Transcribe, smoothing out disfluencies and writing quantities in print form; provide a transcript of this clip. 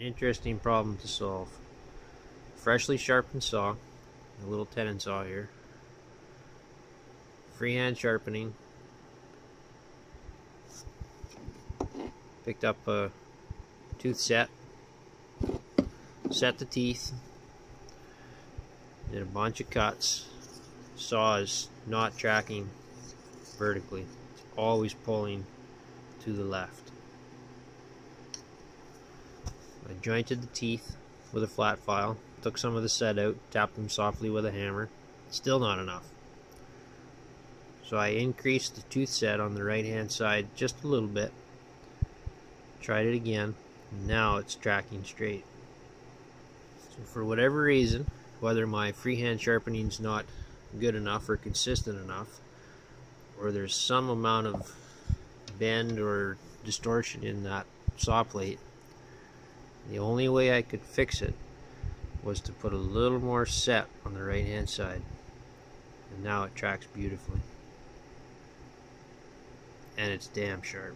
interesting problem to solve. Freshly sharpened saw, a little tenon saw here. Freehand sharpening. Picked up a tooth set. Set the teeth. Did a bunch of cuts. Saw is not tracking vertically. It's always pulling to the left. I jointed the teeth with a flat file. Took some of the set out. Tapped them softly with a hammer. Still not enough. So I increased the tooth set on the right hand side just a little bit. Tried it again. Now it's tracking straight. So for whatever reason, whether my freehand sharpening is not good enough or consistent enough, or there's some amount of bend or distortion in that saw plate, the only way I could fix it was to put a little more set on the right hand side, and now it tracks beautifully, and it's damn sharp.